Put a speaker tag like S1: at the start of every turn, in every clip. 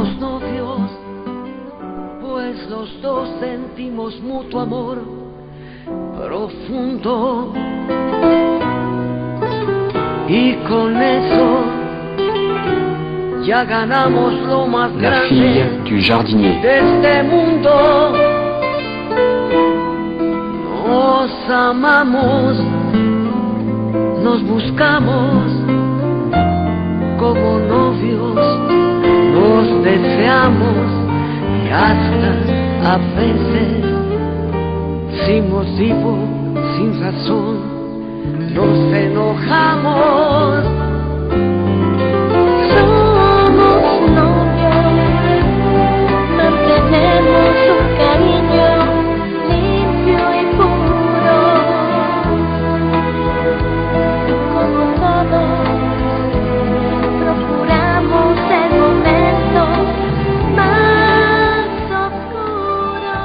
S1: somos novios, pues los dos sentimos mutuo amor profundo. Y con eso ya ganamos lo más
S2: La fille
S1: grande
S2: du jardinier.
S1: de este mundo. Nos amamos, nos buscamos como novios, nos deseamos y hasta a veces sin motivo, sin razón, nos enojamos.
S3: Somos novios, mantenemos un cariño limpio y puro, como todos, procuramos el momento más oscuro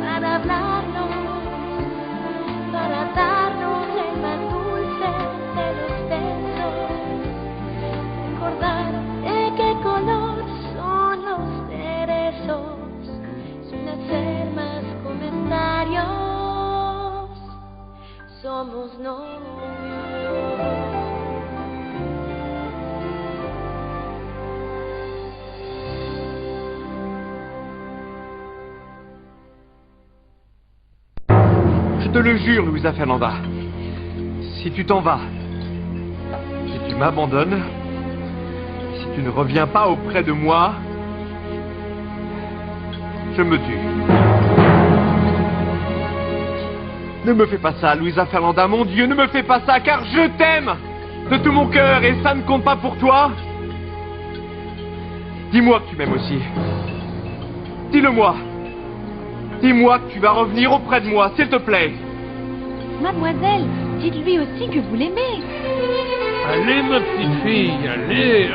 S3: para hablarnos, para darnos el más dulce de los besos, recordar de qué color son los cerezos, sin hacer más comentarios, somos novios.
S4: Je te le jure, Luisa Fernanda. Si tu t'en vas, si tu m'abandonnes, si tu ne reviens pas auprès de moi, je me tue. Ne me fais pas ça, Luisa Fernanda, mon Dieu, ne me fais pas ça, car je t'aime de tout mon cœur et ça ne compte pas pour toi. Dis-moi que tu m'aimes aussi. Dis-le-moi. Dis-moi que tu vas revenir auprès de moi, s'il te plaît.
S3: Mademoiselle, dites-lui aussi que vous l'aimez.
S5: Allez, ma petite fille, allez,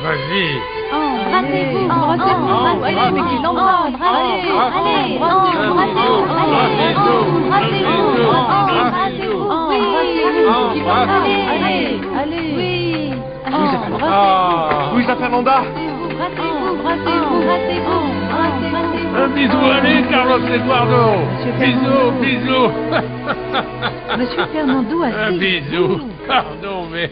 S5: vas-y.
S3: Embrassez-vous,
S5: embrassez-vous,
S3: allez, mais qu'il l'embrasse, allez, embrassez-vous, allez, oui,
S4: Luisa Fernanda.
S5: Un bisou, allez, Carlos Eduardo. Bisous, bisous.
S6: Monsieur Fernando a
S5: Un bisou. Pardon, mais...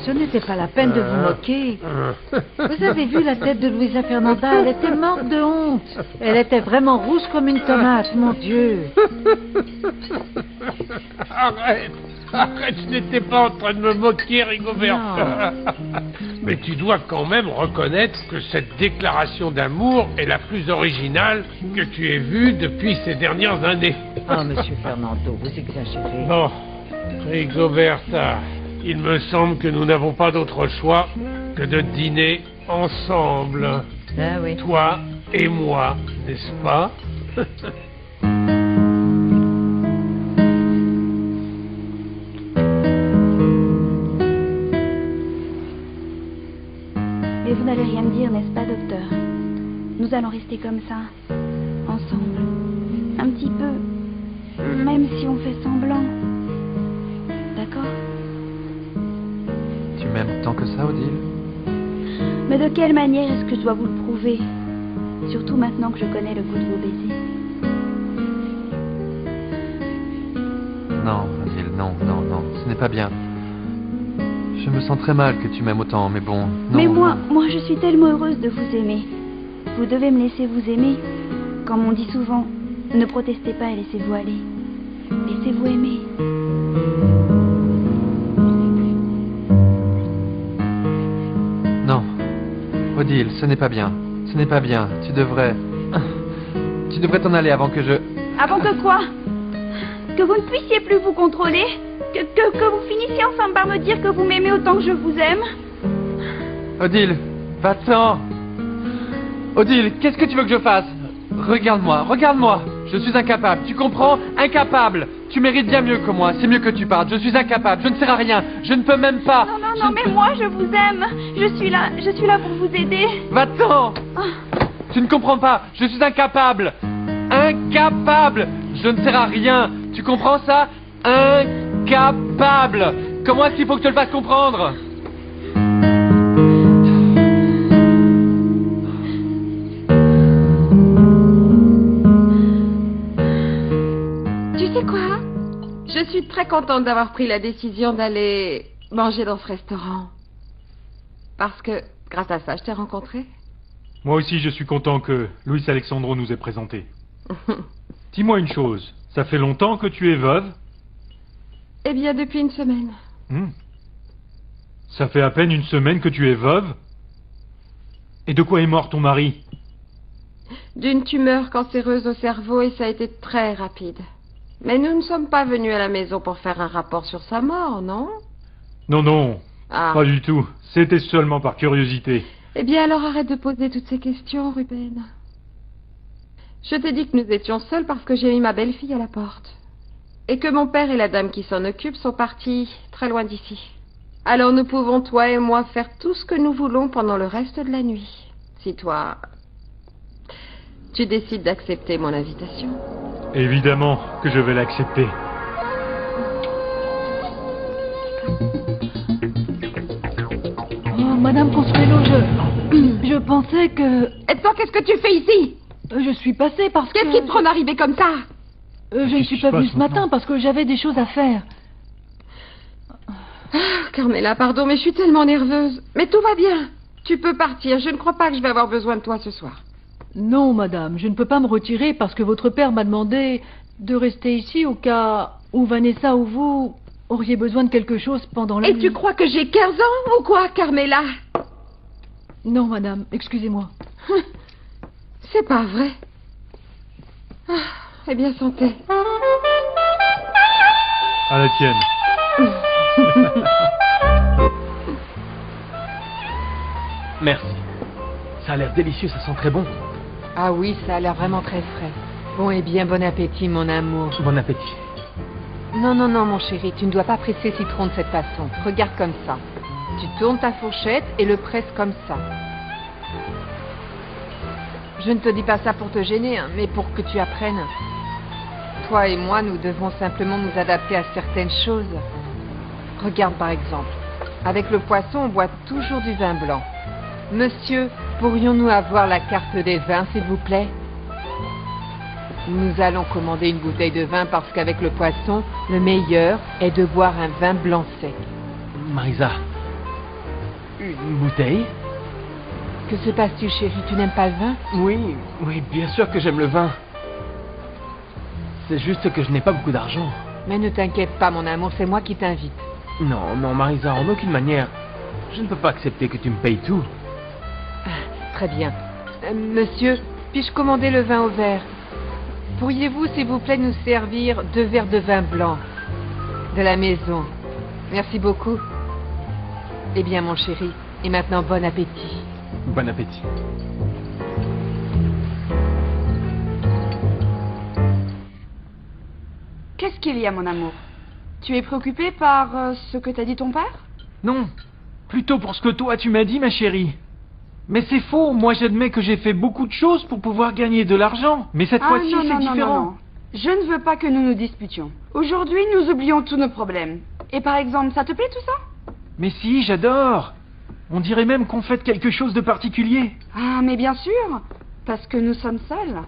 S6: Ce n'était pas la peine de vous moquer. Vous avez vu la tête de Luisa Fernanda? Elle était morte de honte. Elle était vraiment rouge comme une tomate, mon Dieu.
S5: Arrête, arrête, je n'étais pas en train de me moquer, Rigoberta. Mais tu dois quand même reconnaître que cette déclaration d'amour est la plus originale que tu aies vue depuis ces dernières années.
S6: Ah, monsieur Fernando, vous exagérez.
S5: Bon, Rigoberta, il me semble que nous n'avons pas d'autre choix que de dîner ensemble.
S6: Ah oui.
S5: Toi et moi, n'est-ce pas?
S7: Et vous n'allez rien me dire, n'est-ce pas, docteur? Nous allons rester comme ça, ensemble. Un petit peu, même si on fait semblant. D'accord?
S2: Tu m'aimes tant que ça, Odile?
S7: Mais de quelle manière est-ce que je dois vous le prouver? Surtout maintenant que je connais le goût de vos baisers.
S2: Non, Odile, non, ce n'est pas bien. Je me sens très mal que tu m'aimes autant, mais bon... Non,
S7: mais moi
S2: non.
S7: je suis tellement heureuse de vous aimer. Vous devez me laisser vous aimer. Comme on dit souvent, ne protestez pas et laissez-vous aller. Laissez-vous aimer.
S2: Non. Odile, ce n'est pas bien. Ce n'est pas bien. Tu devrais t'en aller avant que je...
S7: Avant que quoi? Que vous ne puissiez plus vous contrôler? Que vous finissiez enfin par me dire que vous m'aimez autant que je vous aime?
S2: Odile, va-t'en. Odile, qu'est-ce que tu veux que je fasse? Regarde-moi, regarde-moi. Je suis incapable, tu comprends? Incapable. Tu mérites bien mieux que moi, c'est mieux que tu partes. Je suis incapable, je ne sers à rien. Je ne peux même pas.
S7: Non, mais moi je vous aime. Je suis là pour vous aider.
S2: Va-t'en. Tu ne comprends pas, je suis incapable. Incapable. Je ne sers à rien. Tu comprends ça? Incapable. Comment est-ce qu'il faut que je te le fasse comprendre?
S8: Tu sais quoi? Je suis très contente d'avoir pris la décision d'aller manger dans ce restaurant. Parce que, grâce à ça, je t'ai rencontré.
S9: Moi aussi, je suis content que Luis Alexandro nous ait présenté. Dis-moi une chose, ça fait longtemps que tu es veuve?
S8: Eh bien, depuis une semaine.
S9: Ça fait à peine une semaine que tu es veuve? Et de quoi est mort ton mari?
S8: D'une tumeur cancéreuse au cerveau et ça a été très rapide. Mais nous ne sommes pas venus à la maison pour faire un rapport sur sa mort, non?
S9: Non, non,
S8: Ah.
S9: pas du tout. C'était seulement par curiosité.
S8: Eh bien, alors arrête de poser toutes ces questions, Ruben. Je t'ai dit que nous étions seuls parce que j'ai mis ma belle-fille à la porte. Et que mon père et la dame qui s'en occupe sont partis très loin d'ici. Alors nous pouvons, toi et moi, faire tout ce que nous voulons pendant le reste de la nuit. Si toi, tu décides d'accepter mon invitation.
S9: Évidemment que je vais l'accepter.
S6: Oh, Madame Consuelo, je pensais que...
S8: Et toi, qu'est-ce que tu fais ici?
S6: Je suis passée parce que...
S8: Qu'est-ce qui te prend d'arriver comme ça?
S6: Je ne suis pas venue ce matin parce que j'avais des choses à faire.
S8: Carmela, pardon, mais je suis tellement nerveuse. Mais tout va bien. Tu peux partir. Je ne crois pas que je vais avoir besoin de toi ce soir.
S6: Non, madame, je ne peux pas me retirer parce que votre père m'a demandé de rester ici au cas où Vanessa ou vous auriez besoin de quelque chose pendant la
S8: Et
S6: nuit.
S8: tu crois que j'ai 15 ans ou quoi, Carmela?
S6: Non, madame, excusez-moi.
S8: C'est pas vrai. Ah, eh bien, santé.
S9: À la tienne.
S2: Merci. Ça a l'air délicieux, ça sent très bon.
S1: Ah oui, ça a l'air vraiment très frais. Bon, eh bien, bon appétit, mon amour.
S2: Bon appétit.
S1: Non, non, non, mon chéri, tu ne dois pas presser le citron de cette façon. Regarde comme ça. Tu tournes ta fourchette et le presses comme ça. Je ne te dis pas ça pour te gêner, hein, mais pour que tu apprennes. Toi et moi, nous devons simplement nous adapter à certaines choses. Regarde par exemple. Avec le poisson, on boit toujours du vin blanc. Monsieur, pourrions-nous avoir la carte des vins, s'il vous plaît? Nous allons commander une bouteille de vin parce qu'avec le poisson, le meilleur est de boire un vin blanc sec.
S2: Marisa, une bouteille?
S1: Que se passe-t-il, chérie? Tu n'aimes pas le vin?
S2: Oui, oui, bien sûr que j'aime le vin. C'est juste que je n'ai pas beaucoup d'argent.
S1: Mais ne t'inquiète pas, mon amour, c'est moi qui t'invite.
S2: Non, non, Marisa, en aucune manière. Je ne peux pas accepter que tu me payes tout.
S1: Très bien. Monsieur, puis-je commander le vin au verre? Pourriez-vous, s'il vous plaît, nous servir 2 verres de vin blanc de la maison? Merci beaucoup. Eh bien, mon chéri, et maintenant, bon appétit.
S2: Bon appétit.
S7: Qu'est-ce qu'il y a, mon amour? Tu es préoccupé par ce que t'a dit ton père?
S10: Non, plutôt pour ce que toi tu m'as dit, ma chérie. Mais c'est faux, moi j'admets que j'ai fait beaucoup de choses pour pouvoir gagner de l'argent. Mais cette fois-ci, c'est différent.
S7: Non. Je ne veux pas que nous nous disputions. Aujourd'hui, nous oublions tous nos problèmes. Et par exemple, ça te plaît tout ça?
S10: Mais si, j'adore. On dirait même qu'on fête quelque chose de particulier.
S7: Ah, mais bien sûr, parce que nous sommes seuls.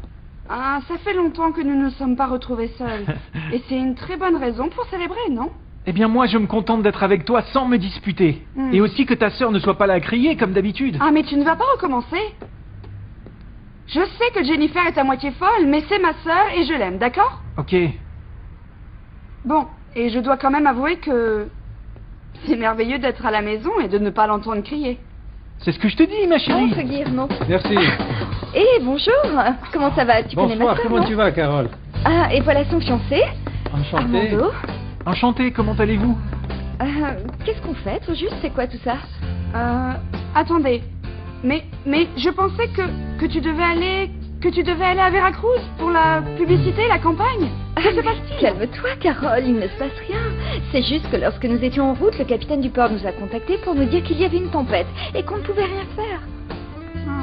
S7: Ah, ça fait longtemps que nous ne nous sommes pas retrouvés seuls. Et c'est une très bonne raison pour célébrer, non?
S10: Eh bien moi je me contente d'être avec toi sans me disputer. Et aussi que ta sœur ne soit pas là à crier comme d'habitude.
S7: Ah, mais tu ne vas pas recommencer? Je sais que Jennifer est à moitié folle, mais c'est ma sœur et je l'aime, d'accord?
S10: Ok.
S7: Bon, et je dois quand même avouer que c'est merveilleux d'être à la maison et de ne pas l'entendre crier.
S10: C'est ce que je te dis, ma chérie.
S3: Entre Guillermo.
S11: Merci.
S3: Eh, bonjour. Comment ça va? Tu connais ma
S11: Bonsoir,
S3: sœur,
S11: comment
S3: non?
S11: tu vas, Carole?
S3: Ah, et voilà son fiancé.
S11: Enchanté.
S3: Armando.
S10: Enchanté, comment allez-vous?
S3: Qu'est-ce qu'on fait, au juste? C'est quoi tout ça?
S7: Attendez. Mais je pensais que tu devais aller... Que tu devais aller à Veracruz pour la publicité, la campagne. Que se passe-t-il?
S3: Calme-toi, Carole, il ne se passe rien. C'est juste que lorsque nous étions en route, le capitaine du port nous a contactés pour nous dire qu'il y avait une tempête et qu'on ne pouvait rien faire.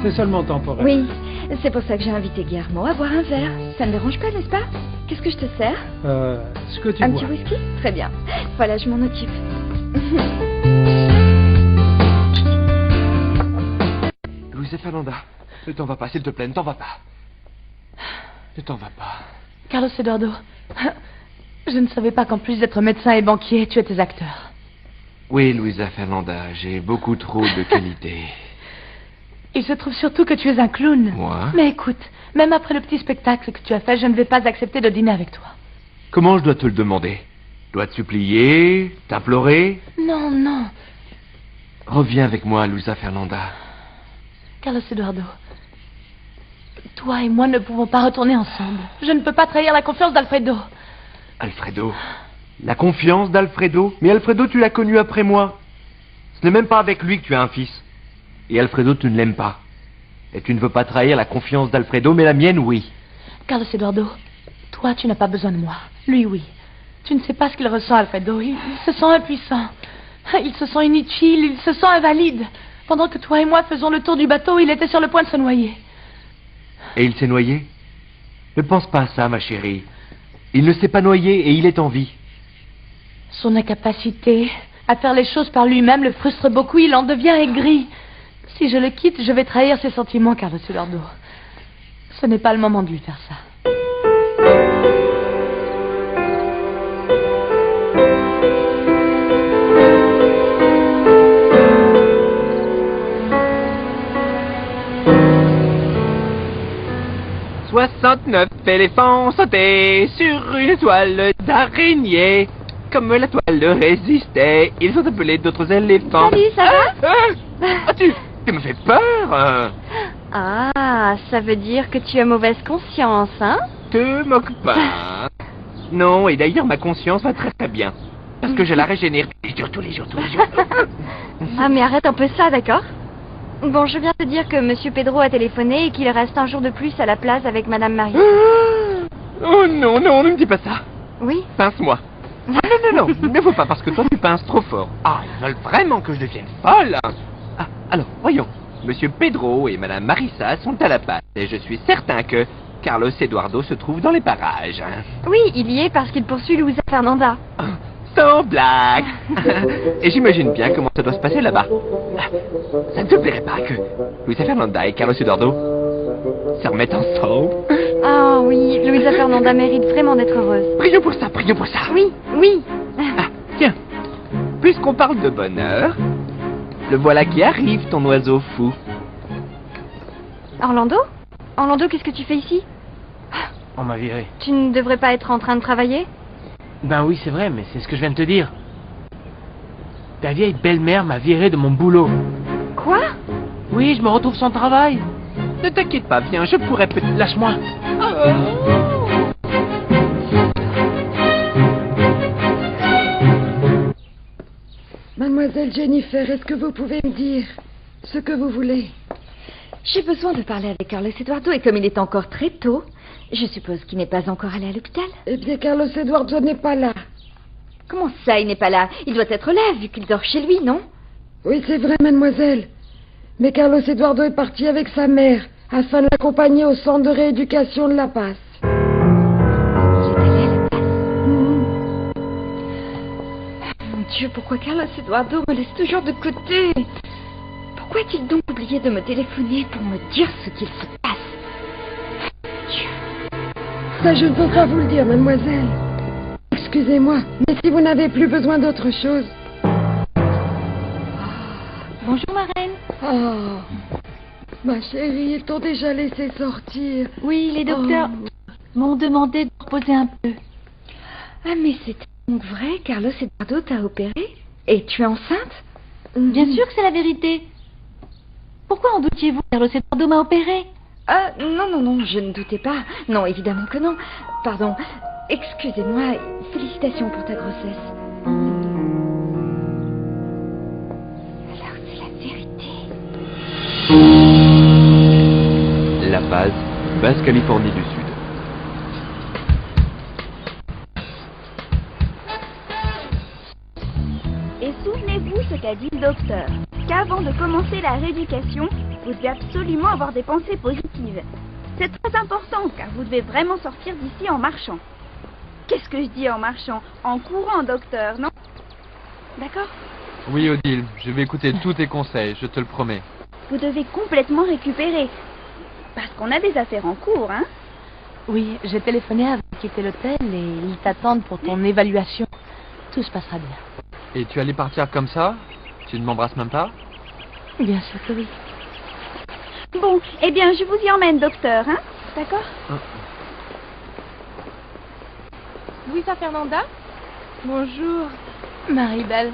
S11: C'est seulement temporaire.
S3: Oui, c'est pour ça que j'ai invité Guillermo à boire un verre. Ça ne dérange pas, n'est-ce pas? Qu'est-ce que je te sers?
S11: Ce que tu
S3: Un
S11: bois.
S3: petit whisky? Très bien. Voilà, je m'en occupe.
S4: Louisa Fernanda, ne t'en va pas, s'il te plaît, ne t'en va pas. Ne t'en va pas.
S12: Carlos Eduardo, je ne savais pas qu'en plus d'être médecin et banquier, tu étais acteur.
S4: Oui, Louisa Fernanda, j'ai beaucoup trop de qualités.
S12: Il se trouve surtout que tu es un clown.
S4: Moi?
S12: Mais écoute, même après le petit spectacle que tu as fait, je ne vais pas accepter de dîner avec toi.
S4: Comment je dois te le demander? Dois te supplier? T'implorer?
S12: Non, non.
S4: Reviens avec moi, Louisa Fernanda.
S12: Carlos Eduardo, toi et moi ne pouvons pas retourner ensemble. Je ne peux pas trahir la confiance d'Alfredo.
S4: Alfredo? La confiance d'Alfredo? Mais Alfredo, tu l'as connu après moi. Ce n'est même pas avec lui que tu as un fils. Et Alfredo, tu ne l'aimes pas. Et tu ne veux pas trahir la confiance d'Alfredo, mais la mienne, oui.
S12: Carlos Eduardo, toi, tu n'as pas besoin de moi. Lui, oui. Tu ne sais pas ce qu'il ressent, Alfredo. Il se sent impuissant. Il se sent inutile, il se sent invalide. Pendant que toi et moi faisons le tour du bateau, il était sur le point de se noyer.
S4: Et il s'est noyé? Ne pense pas à ça, ma chérie. Il ne s'est pas noyé et il est en vie.
S12: Son incapacité à faire les choses par lui-même le frustre beaucoup, il en devient aigri. Si je le quitte, je vais trahir ses sentiments, Carlos Eduardo. Ce n'est pas le moment de lui faire ça. «
S13: 69 éléphants sautaient sur une toile d'araignée. Comme la toile résistait, ils ont appelé d'autres éléphants. »
S3: Salut, ça va?
S13: Tu me fais peur.
S3: Ah, ça veut dire que tu as mauvaise conscience, hein?
S13: Te moque pas. Non, et d'ailleurs, ma conscience va très très bien. Parce que je la régénère tous les jours.
S3: Ah, mais arrête un peu ça, d'accord? Bon, je viens te dire que Monsieur Pedro a téléphoné et qu'il reste un jour de plus à la plage avec Madame Marie.
S13: Oh non, ne me dis pas ça.
S3: Oui?
S13: Pince-moi. Non, ne faut pas, parce que toi tu pinces trop fort. Ah, ils veulent vraiment que je devienne folle. Ah, alors, voyons. Monsieur Pedro et Madame Marissa sont à la passe et je suis certain que Carlos Eduardo se trouve dans les parages.
S3: Oui, il y est parce qu'il poursuit Louisa Fernanda.
S13: Sans blague. Et j'imagine bien comment ça doit se passer là-bas. Ça ne te plairait pas que Louisa Fernanda et Carlos Eduardo se remettent ensemble?
S3: Ah oui, Louisa Fernanda mérite vraiment d'être heureuse.
S13: Prions pour ça.
S3: Oui.
S13: Ah, tiens, puisqu'on parle de bonheur, le voilà qui arrive, ton oiseau fou.
S3: Orlando, qu'est-ce que tu fais ici?
S14: On m'a viré.
S3: Tu ne devrais pas être en train de travailler?
S14: Ben oui, c'est vrai, mais c'est ce que je viens de te dire. Ta vieille belle-mère m'a viré de mon boulot.
S3: Quoi?
S14: Oui, je me retrouve sans travail.
S13: Ne t'inquiète pas, viens, je pourrais peut-être...
S14: Lâche-moi.
S6: Mademoiselle Jennifer, est-ce que vous pouvez me dire ce que vous voulez?
S3: J'ai besoin de parler avec Carlos Eduardo et comme il est encore très tôt, je suppose qu'il n'est pas encore allé à l'hôpital.
S6: Eh bien, Carlos Eduardo n'est pas là.
S3: Comment ça, il n'est pas là? Il doit être là, vu qu'il dort chez lui, non?
S6: Oui, c'est vrai, mademoiselle. Mais Carlos Eduardo est parti avec sa mère afin de l'accompagner au centre de rééducation de La Paz.
S3: Mon Dieu, pourquoi Carlos Eduardo me laisse toujours de côté? Pourquoi a-t-il donc oublié de me téléphoner pour me dire ce qu'il se passe?
S6: Ça, je ne peux pas vous le dire, mademoiselle. Excusez-moi, mais si vous n'avez plus besoin d'autre chose...
S3: Bonjour, ma reine.
S6: Oh, ma chérie, ils t'ont déjà laissé sortir.
S3: Oui, les docteurs
S12: m'ont demandé de reposer un peu.
S3: Ah, mais c'est donc vrai, Carlos Eduardo t'a opéré? Et tu es enceinte?
S12: Bien sûr que c'est la vérité. Pourquoi en doutiez-vous? Carlos Eduardo m'a opéré.
S3: Ah, non, je ne doutais pas. Non, évidemment que non. Pardon. Excusez-moi. Félicitations pour ta grossesse. Alors, c'est la vérité.
S4: La Paz, Basse-Californie du Sud.
S7: Et souvenez-vous ce qu'a dit le docteur, qu'avant de commencer la rééducation, vous devez absolument avoir des pensées positives. C'est très important car vous devez vraiment sortir d'ici en marchant. Qu'est-ce que je dis en marchant? En courant, docteur, non? D'accord?
S2: Oui, Odile, je vais écouter tous tes conseils, je te le promets.
S7: Vous devez complètement récupérer. Parce qu'on a des affaires en cours, hein?
S12: Oui, j'ai téléphoné avec qui était l'hôtel et ils t'attendent pour ton évaluation. Tout se passera bien.
S2: Et tu allais partir comme ça? Tu ne m'embrasses même pas?
S12: Bien sûr que oui.
S7: Bon, eh bien, je vous y emmène, docteur, hein? D'accord?
S8: Louisa Fernanda? Bonjour.
S12: Marie-Belle.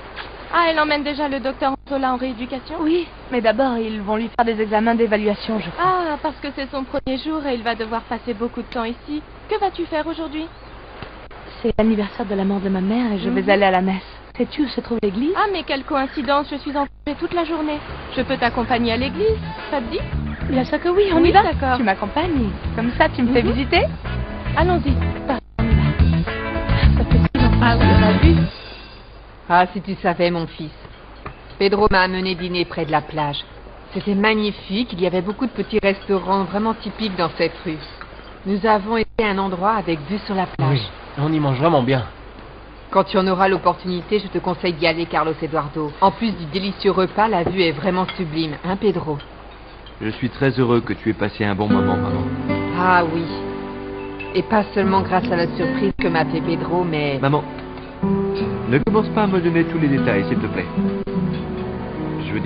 S8: Ah, elle emmène déjà le docteur Antola en rééducation?
S12: Oui, mais d'abord, ils vont lui faire des examens d'évaluation, je crois.
S8: Ah, parce que c'est son premier jour et il va devoir passer beaucoup de temps ici. Que vas-tu faire aujourd'hui?
S12: C'est l'anniversaire de la mort de ma mère et je vais aller à la messe. Sais-tu où se trouve l'église?
S8: Ah, mais quelle coïncidence, je suis en congé toute la journée. Je peux t'accompagner à l'église, ça te dit?
S12: Bien sûr que oui, on y va.
S8: D'accord.
S12: Tu m'accompagnes. Comme ça, tu me fais visiter?
S8: Allons-y.
S12: Ça fait si longtemps
S8: Ah oui,
S12: qu'on a vu.
S1: Ah, si tu savais, mon fils. Pedro m'a amené dîner près de la plage. C'était magnifique, il y avait beaucoup de petits restaurants vraiment typiques dans cette rue. Nous avons été à un endroit avec vue sur la plage.
S14: Oui, on y mange vraiment bien.
S1: Quand tu en auras l'opportunité, je te conseille d'y aller, Carlos Eduardo. En plus du délicieux repas, la vue est vraiment sublime, hein, Pedro?
S4: Je suis très heureux que tu aies passé un bon moment, maman.
S1: Ah oui. Et pas seulement grâce à la surprise que m'a fait Pedro, mais...
S4: Maman, ne commence pas à me donner tous les détails, s'il te plaît. Je veux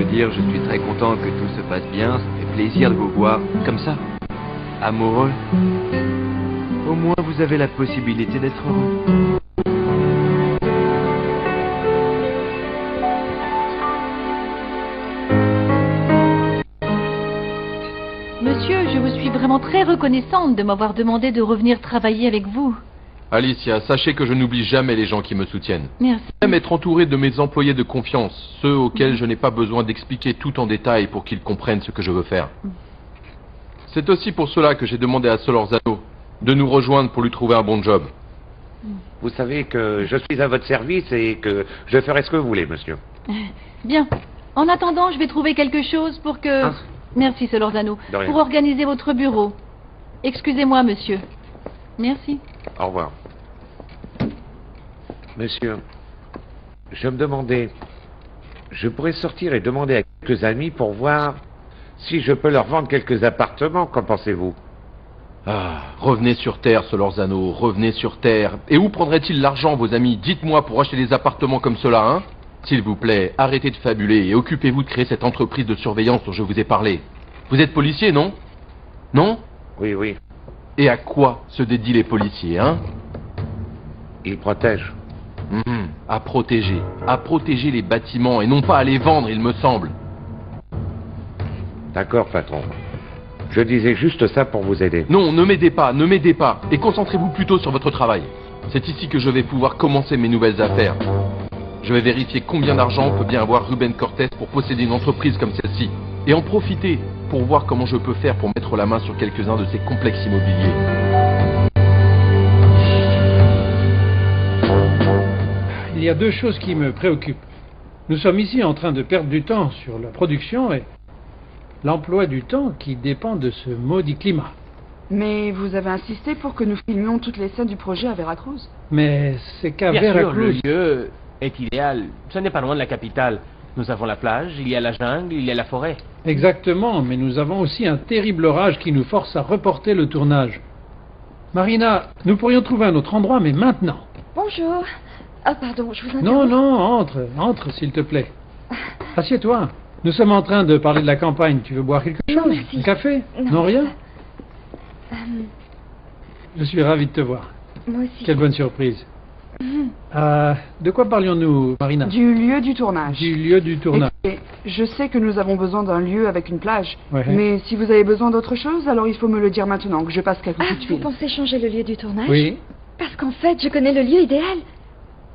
S4: dire, je suis très content que tout se passe bien. Ça fait plaisir de vous voir comme ça, amoureux. Au moins, vous avez la possibilité d'être heureux.
S6: Monsieur, je vous suis vraiment très reconnaissante de m'avoir demandé de revenir travailler avec vous.
S15: Alicia, sachez que je n'oublie jamais les gens qui me soutiennent.
S6: Merci.
S15: J'aime être entouré de mes employés de confiance, ceux auxquels je n'ai pas besoin d'expliquer tout en détail pour qu'ils comprennent ce que je veux faire. C'est aussi pour cela que j'ai demandé à Solorzano de nous rejoindre pour lui trouver un bon job.
S16: Vous savez que je suis à votre service et que je ferai ce que vous voulez, monsieur.
S6: Bien. En attendant, je vais trouver quelque chose pour que... Merci, Solorzano.
S16: De rien.
S6: Pour organiser votre bureau. Excusez-moi, monsieur. Merci.
S16: Au revoir. Monsieur, je me demandais... Je pourrais sortir et demander à quelques amis pour voir si je peux leur vendre quelques appartements. Qu'en pensez-vous?
S15: Ah, revenez sur Terre, Solorzano, revenez sur Terre. Et où prendraient-ils l'argent, vos amis? Dites-moi, pour acheter des appartements comme cela, hein? S'il vous plaît, arrêtez de fabuler et occupez-vous de créer cette entreprise de surveillance dont je vous ai parlé. Vous êtes policier, non? Non?
S16: Oui, oui.
S15: Et à quoi se dédient les policiers, hein?
S16: Ils protègent.
S15: À protéger les bâtiments et non pas à les vendre, il me semble.
S16: D'accord, patron. Je disais juste ça pour vous aider.
S15: Non, ne m'aidez pas, et concentrez-vous plutôt sur votre travail. C'est ici que je vais pouvoir commencer mes nouvelles affaires. Je vais vérifier combien d'argent peut bien avoir Ruben Cortés pour posséder une entreprise comme celle-ci, et en profiter pour voir comment je peux faire pour mettre la main sur quelques-uns de ces complexes immobiliers.
S11: Il y a deux choses qui me préoccupent. Nous sommes ici en train de perdre du temps sur la production et l'emploi du temps qui dépend de ce maudit climat.
S17: Mais vous avez insisté pour que nous filmions toutes les scènes du projet à Veracruz.
S11: Mais c'est qu'à
S14: Bien sûr,
S11: Veracruz...
S14: le lieu est idéal. Ce n'est pas loin de la capitale. Nous avons la plage, il y a la jungle, il y a la forêt.
S11: Exactement, mais nous avons aussi un terrible orage qui nous force à reporter le tournage. Marina, nous pourrions trouver un autre endroit, mais maintenant.
S3: Bonjour. Ah, pardon, je vous
S11: Non,
S3: interromps.
S11: non, entre, s'il te plaît. Assieds-toi. Nous sommes en train de parler de la campagne. Tu veux boire quelque chose?
S3: Non, merci.
S11: Un café? Non, rien? Je suis ravi de te voir.
S3: Moi aussi.
S11: Quelle bonne surprise. De quoi parlions-nous, Marina?
S17: Du lieu du tournage.
S11: Du lieu du tournage.
S17: Écoutez, je sais que nous avons besoin d'un lieu avec une plage.
S11: Ouais.
S17: Mais si vous avez besoin d'autre chose, alors il faut me le dire maintenant, que je passe quelques coups de
S3: Vous
S17: fil.
S3: pensez changer le lieu du tournage?
S11: Oui.
S3: Parce qu'en fait, je connais le lieu idéal.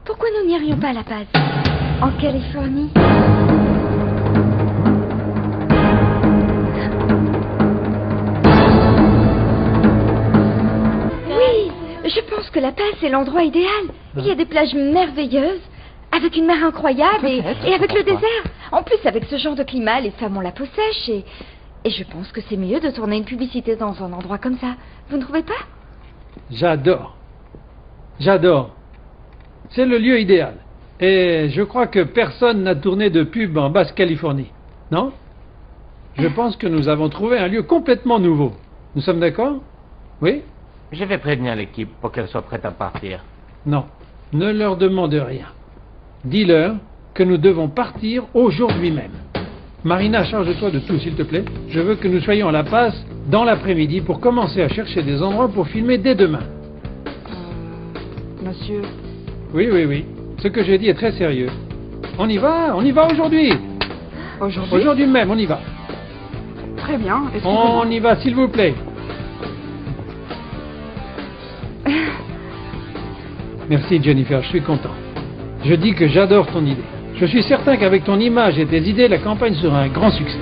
S3: Pourquoi nous n'irions pas à La Paz? En Californie? Oui, je pense que La Paz, c'est l'endroit idéal. Il y a des plages merveilleuses, avec une mer incroyable et avec le désert. En plus, avec ce genre de climat, les femmes ont la peau sèche et je pense que c'est mieux de tourner une publicité dans un endroit comme ça. Vous ne trouvez pas?
S11: J'adore. C'est le lieu idéal. Et je crois que personne n'a tourné de pub en Basse-Californie. Non? Je pense que nous avons trouvé un lieu complètement nouveau. Nous sommes d'accord? Oui?
S14: Je vais prévenir l'équipe pour qu'elle soit prête à partir.
S11: Non. Ne leur demande rien. Dis-leur que nous devons partir aujourd'hui même. Marina, charge-toi de tout, s'il te plaît. Je veux que nous soyons à La Paz dans l'après-midi pour commencer à chercher des endroits pour filmer dès demain.
S17: Monsieur...
S11: Oui. Ce que j'ai dit est très sérieux. On y va aujourd'hui. Aujourd'hui même, on y va.
S17: Très bien.
S11: On y va, s'il vous plaît. Merci, Jennifer, je suis content. Je dis que j'adore ton idée. Je suis certain qu'avec ton image et tes idées, la campagne sera un grand succès.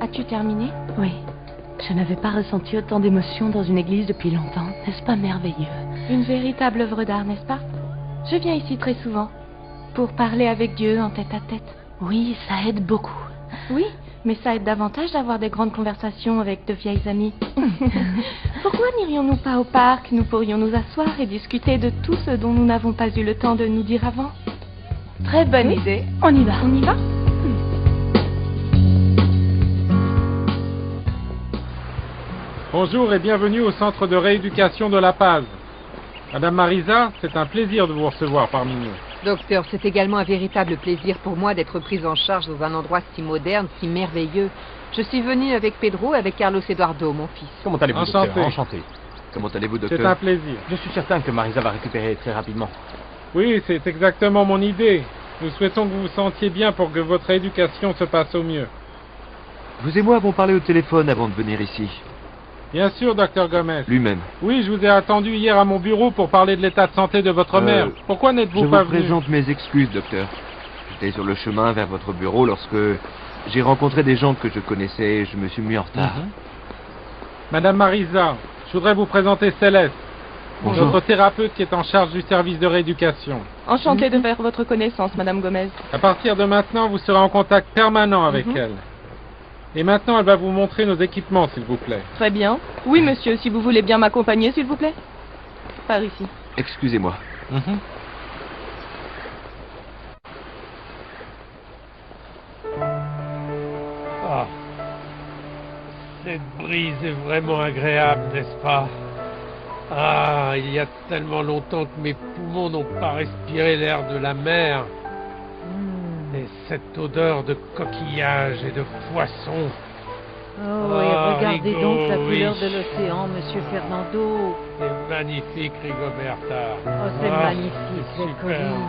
S12: As-tu terminé? Oui. Je n'avais pas ressenti autant d'émotions dans une église depuis longtemps. N'est-ce pas merveilleux? Une véritable œuvre d'art, n'est-ce pas? Je viens ici très souvent pour parler avec Dieu en tête-à-tête. Oui, ça aide beaucoup. Oui, mais ça aide davantage d'avoir des grandes conversations avec de vieilles amies. Pourquoi n'irions-nous pas au parc? Nous pourrions nous asseoir et discuter de tout ce dont nous n'avons pas eu le temps de nous dire avant. Très bonne idée. On y va. On y va?
S18: Bonjour et bienvenue au centre de rééducation de La Paz. Madame Marisa, c'est un plaisir de vous recevoir parmi nous.
S1: Docteur, c'est également un véritable plaisir pour moi d'être prise en charge dans un endroit si moderne, si merveilleux. Je suis venue avec Pedro et avec Carlos Eduardo, mon fils.
S14: Comment allez-vous,
S18: Enchanté.
S14: docteur? Enchanté.
S4: Comment allez-vous, docteur?
S18: C'est un plaisir.
S14: Je suis certain que Marisa va récupérer très rapidement.
S18: Oui, c'est exactement mon idée. Nous souhaitons que vous vous sentiez bien pour que votre éducation se passe au mieux.
S4: Vous et moi avons parlé au téléphone avant de venir ici.
S18: Bien sûr, docteur Gomez.
S4: Lui-même.
S18: Oui, je vous ai attendu hier à mon bureau pour parler de l'état de santé de votre mère. Pourquoi n'êtes-vous pas venu?
S4: Je vous présente mes excuses, docteur. J'étais sur le chemin vers votre bureau lorsque j'ai rencontré des gens que je connaissais et je me suis mis en retard.
S18: Madame Marisa, je voudrais vous présenter Céleste,
S4: Bonjour.
S18: notre thérapeute qui est en charge du service de rééducation.
S12: Enchantée de faire votre connaissance, Madame Gomez.
S18: À partir de maintenant, vous serez en contact permanent avec elle. Et maintenant, elle va vous montrer nos équipements, s'il vous plaît.
S12: Très bien. Oui, monsieur, si vous voulez bien m'accompagner, s'il vous plaît. Par ici.
S4: Excusez-moi.
S5: Ah. Cette brise est vraiment agréable, n'est-ce pas? Ah, il y a tellement longtemps que mes poumons n'ont pas respiré l'air de la mer. Et cette odeur de coquillage et de poisson.
S6: Oh oui, regardez donc la couleur de l'océan, Monsieur Fernando.
S5: C'est magnifique, Rigoberta.
S6: Oh, c'est magnifique,
S5: c'est
S6: cette
S5: superbe.
S6: colline.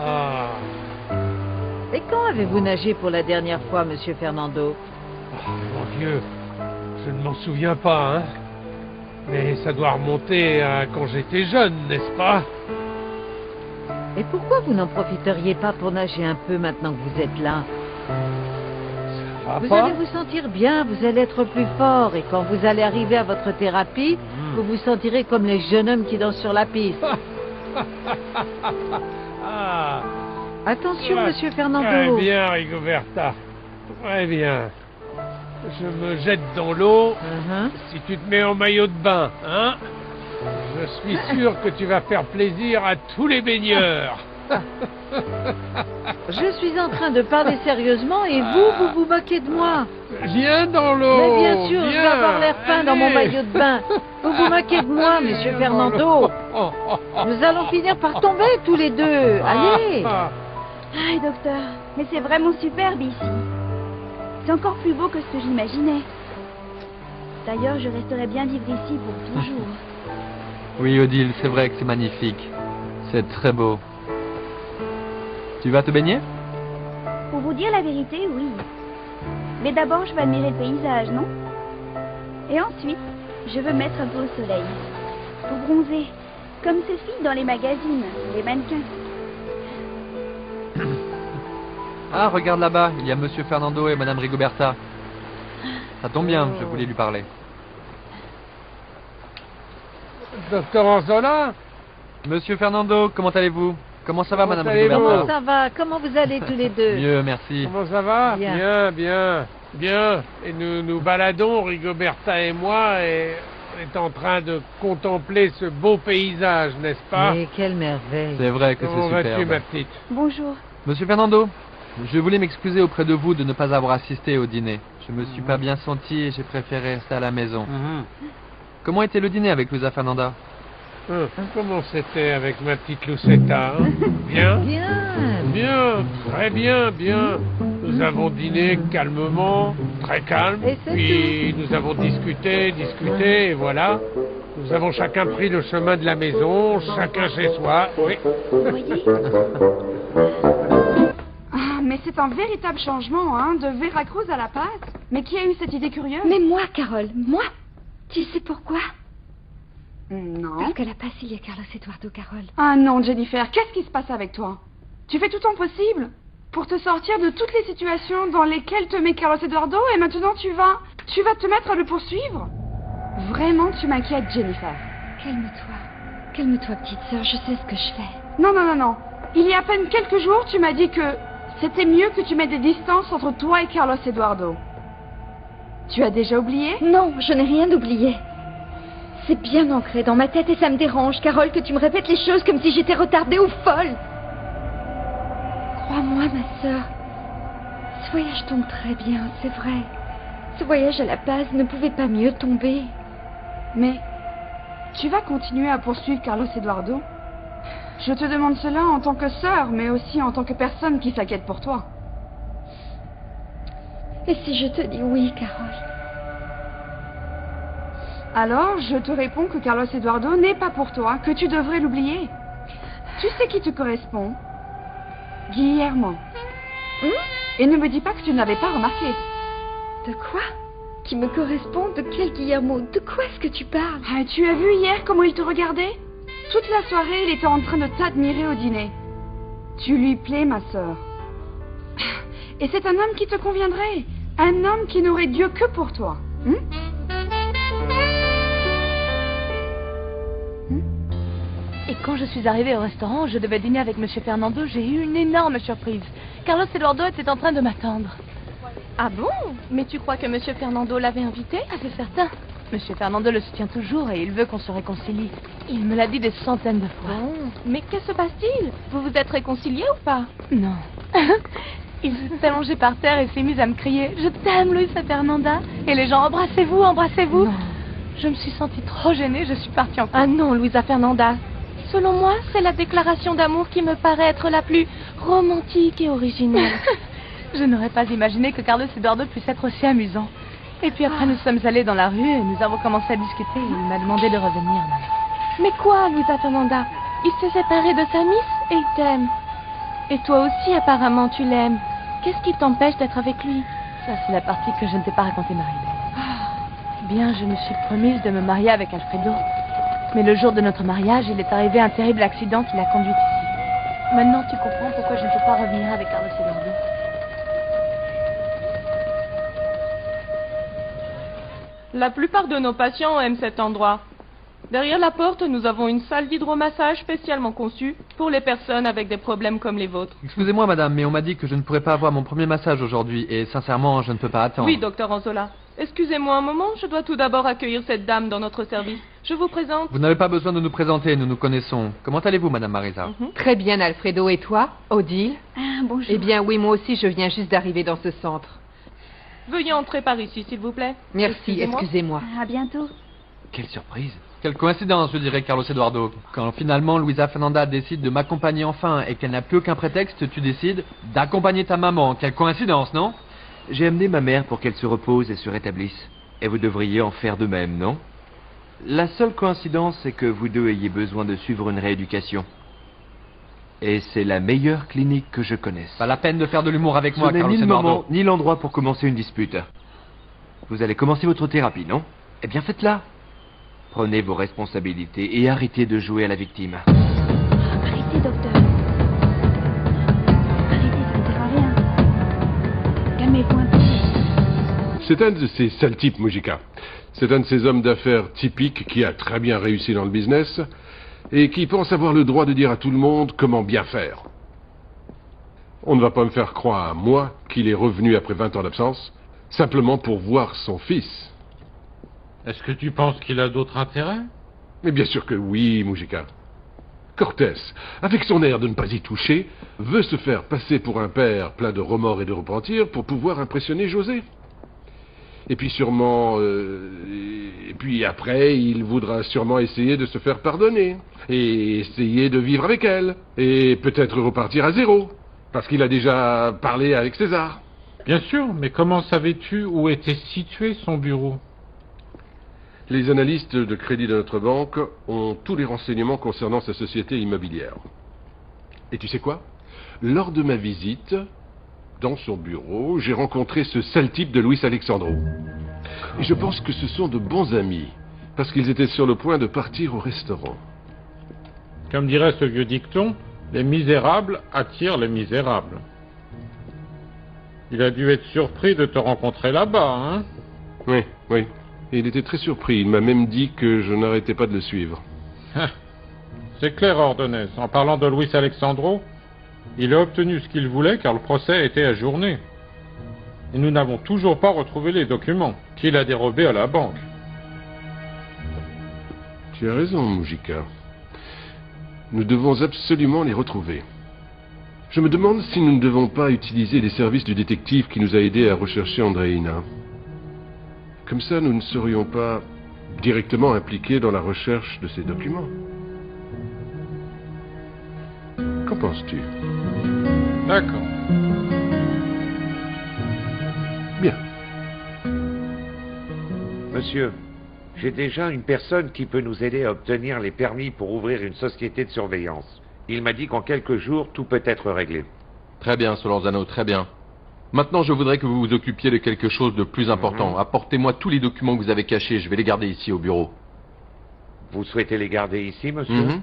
S5: Ah,
S6: Et quand avez-vous nagé pour la dernière fois, Monsieur Fernando?
S5: mon Dieu, je ne m'en souviens pas, hein. Mais ça doit remonter à quand j'étais jeune, n'est-ce pas?
S6: Et pourquoi vous n'en profiteriez pas pour nager un peu maintenant que vous êtes là? Vous allez vous sentir bien, vous allez être plus fort, et quand vous allez arriver à votre thérapie, vous vous sentirez comme les jeunes hommes qui dansent sur la piste.
S5: Ah,
S6: Attention,
S5: très
S6: Monsieur Fernando.
S5: Très bien, Rigoberta. Très bien. Je me jette dans l'eau si tu te mets en maillot de bain, hein? Je suis sûr que tu vas faire plaisir à tous les baigneurs.
S6: Je suis en train de parler sérieusement et vous vous moquez de moi.
S5: Viens dans l'eau.
S6: Mais bien sûr, je vais
S5: viens.
S6: avoir l'air fin dans mon maillot de bain. Vous vous moquez de moi, Monsieur Fernando. Nous allons finir par tomber tous les deux. Allez.
S7: Aïe, docteur, mais c'est vraiment superbe ici. C'est encore plus beau que ce que j'imaginais. D'ailleurs, je resterai bien vivre ici pour toujours.
S2: Oui, Odile, c'est vrai que c'est magnifique. C'est très beau. Tu vas te baigner?
S7: Pour vous dire la vérité, oui. Mais d'abord, je vais admirer le paysage, non? Et ensuite, je veux mettre un peu au soleil. Pour bronzer, comme ces filles dans les magazines, les mannequins.
S2: Ah, regarde là-bas, il y a Monsieur Fernando et Madame Rigoberta. Ça tombe bien, je voulais lui parler.
S5: Docteur Anzola?
S2: Monsieur Fernando, comment allez-vous? Comment ça va, madame
S5: allez-vous?
S2: Rigoberta?
S6: Comment ça va? Comment vous allez tous les deux?
S2: Mieux, merci.
S5: Comment ça va?
S6: Bien.
S5: Bien. Et nous baladons, Rigoberta et moi, et on est en train de contempler ce beau paysage, n'est-ce pas?
S6: Mais quelle merveille.
S2: C'est vrai que c'est
S5: Comment vas-tu,
S2: superbe.
S5: ma petite?
S7: Bonjour.
S2: Monsieur Fernando, je voulais m'excuser auprès de vous de ne pas avoir assisté au dîner. Je me suis pas bien senti et j'ai préféré rester à la maison. Comment était le dîner avec Luisa Fernanda?
S5: Comment c'était avec ma petite Lucetta, hein? Bien? Bien, très bien. Nous avons dîné calmement, très calme, puis nous avons discuté, et voilà. Nous avons chacun pris le chemin de la maison, chacun chez soi, oui.
S17: Ah, mais c'est un véritable changement, hein, de Veracruz à La Paz. Mais qui a eu cette idée curieuse?
S3: Mais moi, Carole, moi. Tu sais pourquoi?
S17: Non.
S3: Parce qu'à La Paz, il y a Carlos Eduardo, Carole.
S17: Ah non, Jennifer, qu'est-ce qui se passe avec toi? Tu fais tout ton possible pour te sortir de toutes les situations dans lesquelles te met Carlos Eduardo et maintenant tu vas te mettre à le poursuivre? Vraiment, tu m'inquiètes, Jennifer.
S3: Calme-toi, petite sœur, je sais ce que je fais.
S17: Non. Il y a à peine quelques jours, tu m'as dit que c'était mieux que tu mettes des distances entre toi et Carlos Eduardo. Tu as déjà oublié?
S3: Non, je n'ai rien oublié. C'est bien ancré dans ma tête et ça me dérange, Carole, que tu me répètes les choses comme si j'étais retardée ou folle. Crois-moi, ma sœur. Ce voyage tombe très bien, c'est vrai. Ce voyage à La Paz ne pouvait pas mieux tomber.
S17: Mais tu vas continuer à poursuivre Carlos Eduardo? Je te demande cela en tant que sœur, mais aussi en tant que personne qui s'inquiète pour toi.
S3: Et si je te dis oui, Carole?
S17: Alors, je te réponds que Carlos Eduardo n'est pas pour toi, que tu devrais l'oublier. Tu sais qui te correspond? Guillermo. Et ne me dis pas que tu ne l'avais pas remarqué.
S3: De quoi? Qui me correspond? De quel Guillermo? De quoi est-ce que tu parles?
S17: Ah, tu as vu hier comment il te regardait? Toute la soirée, il était en train de t'admirer au dîner. Tu lui plais, ma sœur. Et c'est un homme qui te conviendrait. Un homme qui n'aurait Dieu que pour toi.
S12: Et quand je suis arrivée au restaurant, je devais dîner avec Monsieur Fernando, j'ai eu une énorme surprise. Carlos Eduardo était en train de m'attendre. Ah bon? Mais tu crois que Monsieur Fernando l'avait invité? Ah, c'est certain. Monsieur Fernando le soutient toujours et il veut qu'on se réconcilie. Il me l'a dit des centaines de fois. Bon, mais que se passe-t-il? Vous vous êtes réconciliés ou pas? Non. Il s'est allongé par terre et s'est mis à me crier « Je t'aime, Luisa Fernanda !» Et les gens « Embrassez-vous, embrassez-vous !» Je me suis sentie trop gênée, je suis partie en... Ah non, Luisa Fernanda. Selon moi, c'est la déclaration d'amour qui me paraît être la plus romantique et originale. Je n'aurais pas imaginé que Carlos Eduardo puisse être aussi amusant. Et puis après, nous sommes allés dans la rue et nous avons commencé à discuter et il m'a demandé de revenir. Mais quoi, Luisa Fernanda? Il s'est séparé de sa miss et il t'aime. Et toi aussi, apparemment, tu l'aimes. Qu'est-ce qui t'empêche d'être avec lui? Ça, c'est la partie que je ne t'ai pas racontée, Marie. Eh bien, je me suis promise de me marier avec Alfredo. Mais le jour de notre mariage, il est arrivé un terrible accident qui l'a conduite ici. Maintenant, tu comprends pourquoi je ne peux pas revenir avec Carlos Eduardo.
S19: La plupart de nos patients aiment cet endroit. Derrière la porte, nous avons une salle d'hydromassage spécialement conçue pour les personnes avec des problèmes comme les vôtres.
S2: Excusez-moi, madame, mais on m'a dit que je ne pourrais pas avoir mon premier massage aujourd'hui, et sincèrement, je ne peux pas attendre.
S19: Oui, docteur Anzola. Excusez-moi un moment, je dois tout d'abord accueillir cette dame dans notre service. Je vous présente...
S2: Vous n'avez pas besoin de nous présenter, nous nous connaissons. Comment allez-vous, madame Marisa?
S1: Très bien, Alfredo. Et toi, Odile?
S7: Bonjour.
S1: Eh bien, oui, moi aussi, je viens juste d'arriver dans ce centre.
S19: Veuillez entrer par ici, s'il vous plaît.
S1: Merci, excusez-moi.
S7: À bientôt.
S4: Quelle surprise.
S2: Quelle coïncidence, je dirais, Carlos Eduardo. Quand finalement Luisa Fernanda décide de m'accompagner enfin et qu'elle n'a plus aucun prétexte, tu décides d'accompagner ta maman. Quelle coïncidence, non?
S4: J'ai amené ma mère pour qu'elle se repose et se rétablisse. Et vous devriez en faire de même, non? La seule coïncidence, c'est que vous deux ayez besoin de suivre une rééducation. Et c'est la meilleure clinique que je connaisse.
S2: Pas la peine de faire de l'humour avec moi, Carlos
S4: Eduardo. Ce n'est ni le
S2: Eduardo.
S4: moment, ni l'endroit pour commencer une dispute. Vous allez commencer votre thérapie, non? Eh bien, faites-la. Prenez vos responsabilités et arrêtez de jouer à la victime.
S7: Arrêtez, docteur. Arrêtez, ça ne sert à rien. Calmez-vous un peu.
S5: C'est un de ces sales types, Mujica. C'est un de ces hommes d'affaires typiques qui a très bien réussi dans le business,
S20: et qui pense avoir le droit de dire à tout le monde comment bien faire. On ne va pas me faire croire à moi qu'il est revenu après 20 ans d'absence, simplement pour voir son fils.
S18: Est-ce que tu penses qu'il a d'autres intérêts?
S20: Mais bien sûr que oui, Mujica. Cortés, avec son air de ne pas y toucher, veut se faire passer pour un père plein de remords et de repentir pour pouvoir impressionner José. Et puis sûrement... et puis après, il voudra sûrement essayer de se faire pardonner. Et essayer de vivre avec elle. Et peut-être repartir à zéro. Parce qu'il a déjà parlé avec César.
S18: Bien sûr, mais comment savais-tu où était situé son bureau?
S20: Les analystes de crédit de notre banque ont tous les renseignements concernant sa société immobilière. Et tu sais quoi? Lors de ma visite, dans son bureau, j'ai rencontré ce sale type de Luis Alexandro. Et je pense que ce sont de bons amis, parce qu'ils étaient sur le point de partir au restaurant.
S18: Comme dirait ce vieux dicton, les misérables attirent les misérables. Il a dû être surpris de te rencontrer là-bas, hein?
S20: Oui, oui. Et il était très surpris. Il m'a même dit que je n'arrêtais pas de le suivre.
S18: C'est clair, Ordonez. En parlant de Luis Alexandro, il a obtenu ce qu'il voulait car le procès a été ajourné. Et nous n'avons toujours pas retrouvé les documents qu'il a dérobés à la banque.
S20: Tu as raison, Mujica. Nous devons absolument les retrouver. Je me demande si nous ne devons pas utiliser les services du détective qui nous a aidés à rechercher Andreina. Comme ça, nous ne serions pas directement impliqués dans la recherche de ces documents. Qu'en penses-tu?
S18: D'accord.
S20: Bien.
S16: Monsieur, j'ai déjà une personne qui peut nous aider à obtenir les permis pour ouvrir une société de surveillance. Il m'a dit qu'en quelques jours, tout peut être réglé.
S15: Très bien, Solenzano, très bien. Maintenant, je voudrais que vous vous occupiez de quelque chose de plus important. Apportez-moi tous les documents que vous avez cachés, je vais les garder ici au bureau.
S16: Vous souhaitez les garder ici, monsieur?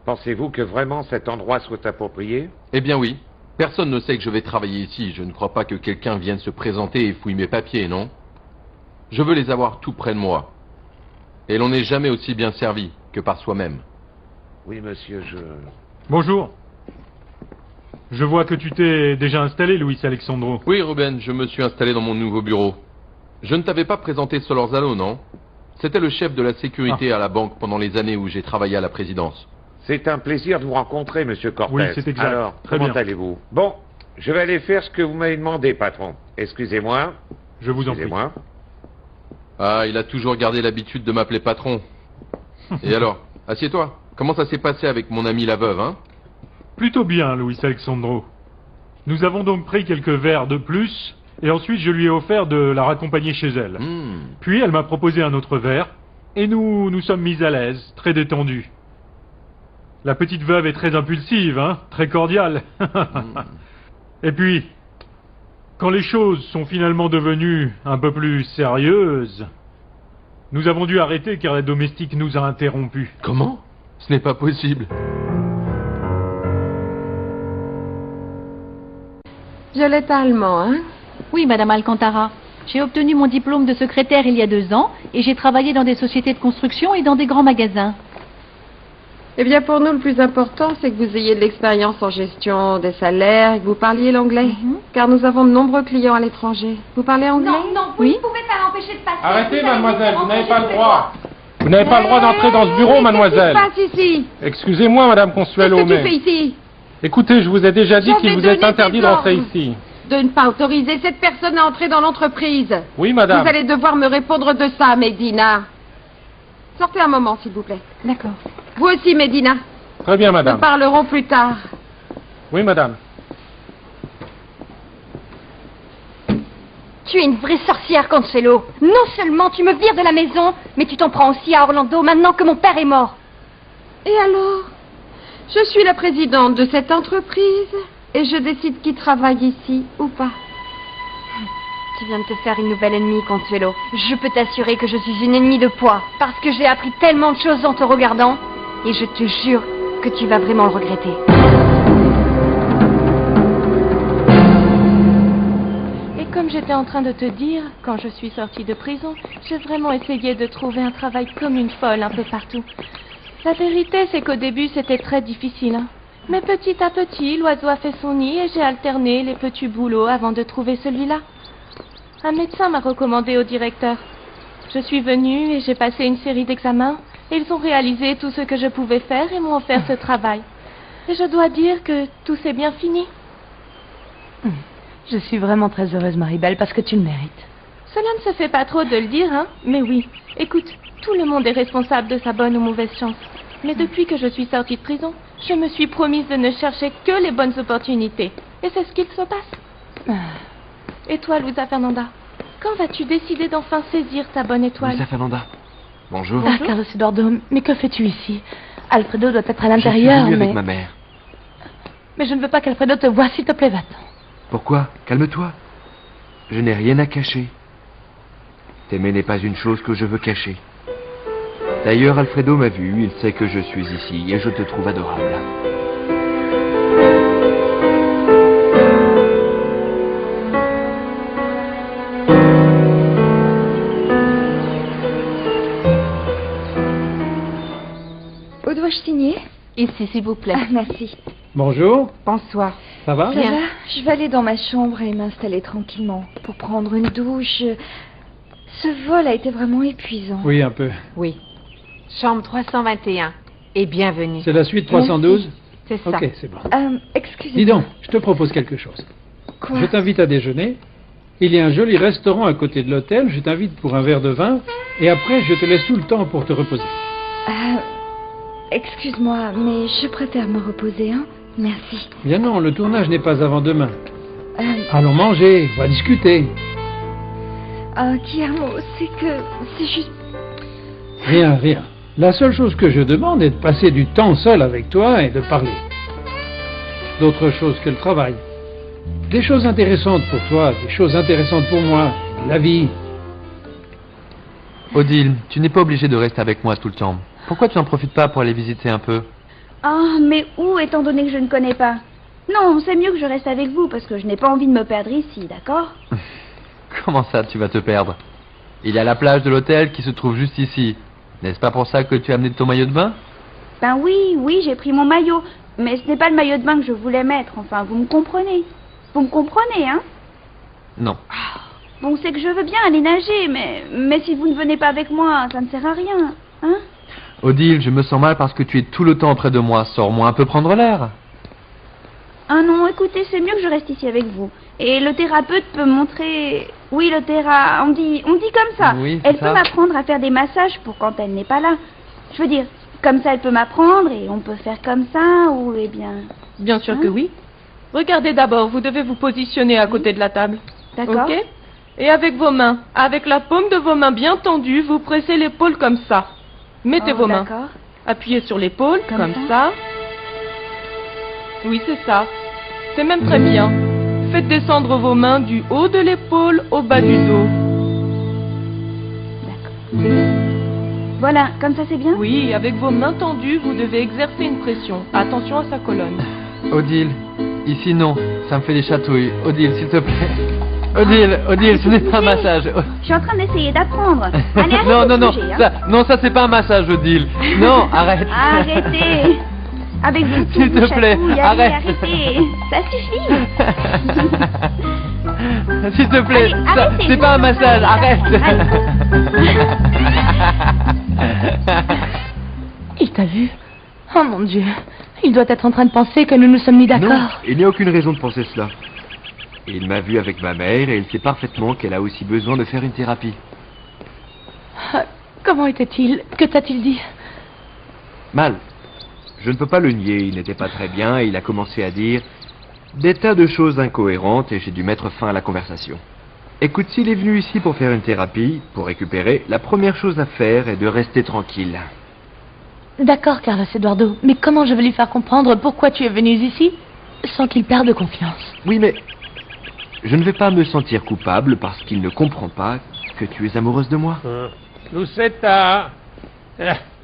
S16: Pensez-vous que vraiment cet endroit soit approprié?
S15: Eh bien oui. Personne ne sait que je vais travailler ici. Je ne crois pas que quelqu'un vienne se présenter et fouille mes papiers, non? Je veux les avoir tout près de moi. Et l'on n'est jamais aussi bien servi que par soi-même.
S16: Oui, monsieur,
S9: Bonjour. Je vois que tu t'es déjà installé, Luis Alexandro.
S15: Oui, Ruben, je me suis installé dans mon nouveau bureau. Je ne t'avais pas présenté Solorzano, non? C'était le chef de la sécurité à la banque pendant les années où j'ai travaillé à la présidence.
S16: C'est un plaisir de vous rencontrer, monsieur Cortés.
S9: Oui, c'est exact.
S16: Alors,
S9: Très
S16: comment
S9: bien.
S16: allez-vous? Bon, je vais aller faire ce que vous m'avez demandé, patron. Excusez-moi.
S9: Je vous en prie.
S16: Excusez-moi.
S15: Ah, il a toujours gardé l'habitude de m'appeler patron. Et alors, assieds-toi. Comment ça s'est passé avec mon ami la veuve, hein?
S9: Plutôt bien, Luis Alexandro. Nous avons donc pris quelques verres de plus, et ensuite je lui ai offert de la raccompagner chez elle. Puis elle m'a proposé un autre verre, et nous sommes mis à l'aise, très détendus. La petite veuve est très impulsive, hein, très cordiale. Et puis, quand les choses sont finalement devenues un peu plus sérieuses, nous avons dû arrêter car la domestique nous a interrompus.
S15: Comment? Ce n'est pas possible.
S8: Violette Allemand, hein?
S21: Oui, Madame Alcantara. J'ai obtenu mon diplôme de secrétaire il y a 2 ans et j'ai travaillé dans des sociétés de construction et dans des grands magasins.
S8: Eh bien, pour nous, le plus important, c'est que vous ayez de l'expérience en gestion des salaires et que vous parliez l'anglais. Car nous avons de nombreux clients à l'étranger. Vous parlez anglais?
S3: Non, vous ne pouvez pas m'empêcher de passer.
S18: Arrêtez, mademoiselle, vous n'avez pas le droit. Vous n'avez pas le droit d'entrer dans ce bureau, mademoiselle.
S8: Qu'est-ce qui se passe ici?
S18: Excusez-moi, madame Consuelo,
S8: Qu'est-ce que tu
S18: mais...
S8: fais ici?
S18: Écoutez, je vous ai déjà dit
S8: Je
S18: qu'il
S8: vais
S18: vous est
S8: donner
S18: interdit
S8: des
S18: d'entrer
S8: ordres.
S18: ici.
S8: De ne pas autoriser cette personne à entrer dans l'entreprise.
S18: Oui, madame.
S8: Vous allez devoir me répondre de ça, Medina. Sortez un moment, s'il vous plaît.
S21: D'accord.
S8: Vous aussi, Medina.
S18: Très bien, madame.
S8: Nous parlerons plus tard.
S18: Oui, madame.
S3: Tu es une vraie sorcière, Consuelo. Non seulement tu me vires de la maison, mais tu t'en prends aussi à Orlando maintenant que mon père est mort.
S8: Et alors? Je suis la présidente de cette entreprise et je décide qui travaille ici ou pas.
S3: Tu viens de te faire une nouvelle ennemie, Consuelo. Je peux t'assurer que je suis une ennemie de poids, parce que j'ai appris tellement de choses en te regardant, et je te jure que tu vas vraiment le regretter.
S19: Et comme j'étais en train de te dire, quand je suis sortie de prison, j'ai vraiment essayé de trouver un travail comme une folle un peu partout. La vérité, c'est qu'au début, c'était très difficile. Hein. Mais petit à petit, l'oiseau a fait son nid et j'ai alterné les petits boulots avant de trouver celui-là. Un médecin m'a recommandé au directeur. Je suis venue et j'ai passé une série d'examens. Et ils ont réalisé tout ce que je pouvais faire et m'ont offert ce travail. Et je dois dire que tout s'est bien fini.
S12: Je suis vraiment très heureuse, Maribel, parce que tu le mérites.
S19: Cela ne se fait pas trop de le dire, hein. Mais oui, écoute, tout le monde est responsable de sa bonne ou mauvaise chance. Mais depuis que je suis sortie de prison, je me suis promise de ne chercher que les bonnes opportunités. Et c'est ce qu'il se passe. Et toi, Luisa Fernanda, quand vas-tu décider d'enfin saisir ta bonne étoile?
S4: Luisa Fernanda, bonjour.
S12: Ah, Carlos Eduardo, mais que fais-tu ici? Alfredo doit être à l'intérieur,
S4: Je suis venu
S12: mais...
S4: avec ma mère.
S12: Mais je ne veux pas qu'Alfredo te voie, s'il te plaît, va-t'en.
S4: Pourquoi? Calme-toi. Je n'ai rien à cacher. T'aimer n'est pas une chose que je veux cacher. D'ailleurs, Alfredo m'a vu, il sait que je suis ici et je te trouve adorable.
S3: Où dois-je signer?
S1: Ici, s'il vous plaît.
S3: Ah, merci.
S11: Bonjour.
S1: Bonsoir.
S11: Ça va?
S3: Ça va? Je vais aller dans ma chambre et m'installer tranquillement pour prendre une douche. Ce vol a été vraiment épuisant.
S11: Oui, un peu.
S1: Oui. Chambre 321. Et bienvenue.
S11: C'est la suite 312?
S1: C'est ça.
S11: Ok, c'est bon.
S3: Excusez-moi.
S11: Dis donc, je te propose quelque chose.
S3: Quoi?
S11: Je t'invite à déjeuner. Il y a un joli restaurant à côté de l'hôtel. Je t'invite pour un verre de vin. Et après, je te laisse tout le temps pour te reposer.
S3: Excuse-moi, mais je préfère me reposer, hein? Merci.
S11: Bien non, le tournage n'est pas avant demain. Allons manger, on va discuter.
S3: Guillermo, c'est juste...
S11: Rien, rien. La seule chose que je demande est de passer du temps seul avec toi et de parler. D'autres choses que le travail. Des choses intéressantes pour toi, des choses intéressantes pour moi, la vie.
S2: Odile, tu n'es pas obligé de rester avec moi tout le temps. Pourquoi tu n'en profites pas pour aller visiter un peu?
S7: Ah, mais où, étant donné que je ne connais pas? Non, c'est mieux que je reste avec vous, parce que je n'ai pas envie de me perdre ici, d'accord?
S2: Comment ça, tu vas te perdre? Il y a la plage de l'hôtel qui se trouve juste ici. N'est-ce pas pour ça que tu as amené ton maillot de bain?
S7: Ben oui, j'ai pris mon maillot. Mais ce n'est pas le maillot de bain que je voulais mettre, enfin, vous me comprenez? Vous me comprenez, hein?
S2: Non.
S7: Bon, c'est que je veux bien aller nager, mais si vous ne venez pas avec moi, ça ne sert à rien, hein?
S2: Odile, je me sens mal parce que tu es tout le temps près de moi. Sors-moi un peu prendre l'air.
S7: Ah non, écoutez, c'est mieux que je reste ici avec vous. Et le thérapeute peut montrer... Oui, on dit comme ça.
S2: Oui,
S7: elle peut m'apprendre à faire des massages pour quand elle n'est pas là. Je veux dire, comme ça elle peut m'apprendre et on peut faire comme ça, ou eh bien...
S19: Bien sûr que oui. Regardez d'abord, vous devez vous positionner à côté de la table.
S7: D'accord.
S19: Ok? Et avec vos mains, avec la paume de vos mains bien tendues, vous pressez l'épaule comme ça. Mettez vos mains.
S7: D'accord.
S19: Appuyez sur l'épaule, comme ça. Oui, c'est ça. C'est même très bien. Faites descendre vos mains du haut de l'épaule au bas du dos.
S7: Voilà, comme ça c'est bien?
S19: Oui, avec vos mains tendues, vous devez exercer une pression. Attention à sa colonne.
S2: Odile, ici non, ça me fait des chatouilles. Odile, s'il te plaît. Odile, ce n'est pas un massage.
S7: Je suis en train d'essayer d'apprendre. Allez, arrêtez
S2: Non,
S7: de bouger, hein.
S2: ça c'est pas un massage, Odile. Non, arrête.
S7: Arrêtez. Avec vos
S2: S'il te plaît, arrête.
S7: Arrêtez. Ça suffit.
S2: S'il te plaît,
S7: Allez,
S2: c'est pas un massage, arrête.
S12: Il t'a vu? Oh mon Dieu. Il doit être en train de penser que nous nous sommes mis
S4: Non,
S12: d'accord.
S4: il n'y a aucune raison de penser cela. Il m'a vu avec ma mère et il sait parfaitement qu'elle a aussi besoin de faire une thérapie.
S12: Comment était-il? Que t'a-t-il dit?
S4: Mal. Je ne peux pas le nier, il n'était pas très bien et il a commencé à dire des tas de choses incohérentes et j'ai dû mettre fin à la conversation. Écoute, s'il est venu ici pour faire une thérapie, pour récupérer, la première chose à faire est de rester tranquille.
S12: D'accord, Carlos Eduardo, mais comment je vais lui faire comprendre pourquoi tu es venu ici sans qu'il perde confiance?
S4: Oui, mais je ne vais pas me sentir coupable parce qu'il ne comprend pas que tu es amoureuse de moi.
S5: Lucetta,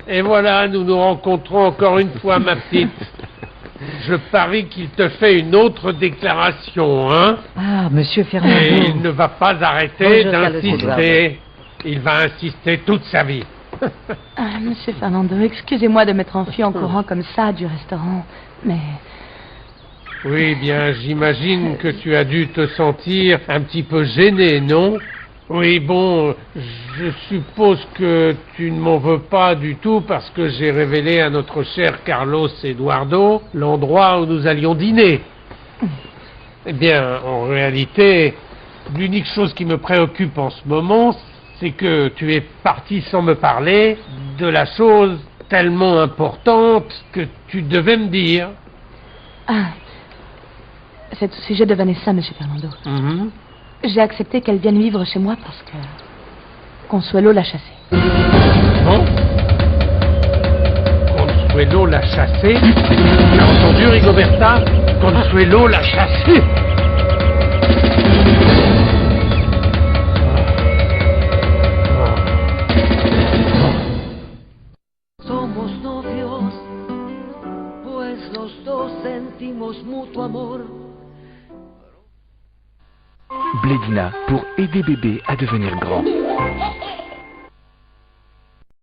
S5: et voilà, nous nous rencontrons encore une fois, ma petite. Je parie qu'il te fait une autre déclaration, hein?
S6: Ah, monsieur Fernando.
S5: Et il ne va pas arrêter
S6: Bonjour,
S5: d'insister. Il va insister toute sa vie.
S12: Monsieur Fernando, excusez-moi de m'être enfui en courant comme ça du restaurant, mais...
S5: Oui, bien, j'imagine que tu as dû te sentir un petit peu gêné, non? Oui, bon, je suppose que tu ne m'en veux pas du tout parce que j'ai révélé à notre cher Carlos Eduardo l'endroit où nous allions dîner. Eh bien, en réalité, l'unique chose qui me préoccupe en ce moment, c'est que tu es parti sans me parler de la chose tellement importante que tu devais me dire.
S12: Ah, c'est au sujet de Vanessa, monsieur Fernando. J'ai accepté qu'elle vienne vivre chez moi parce que Consuelo l'a chassée.
S5: Bon? Consuelo l'a chassée? T'as entendu, Rigoberta? Consuelo l'a chassée!
S10: Somos novios, pues los dos sentimos mutuo amor.
S22: Blédina pour aider bébé à devenir grand.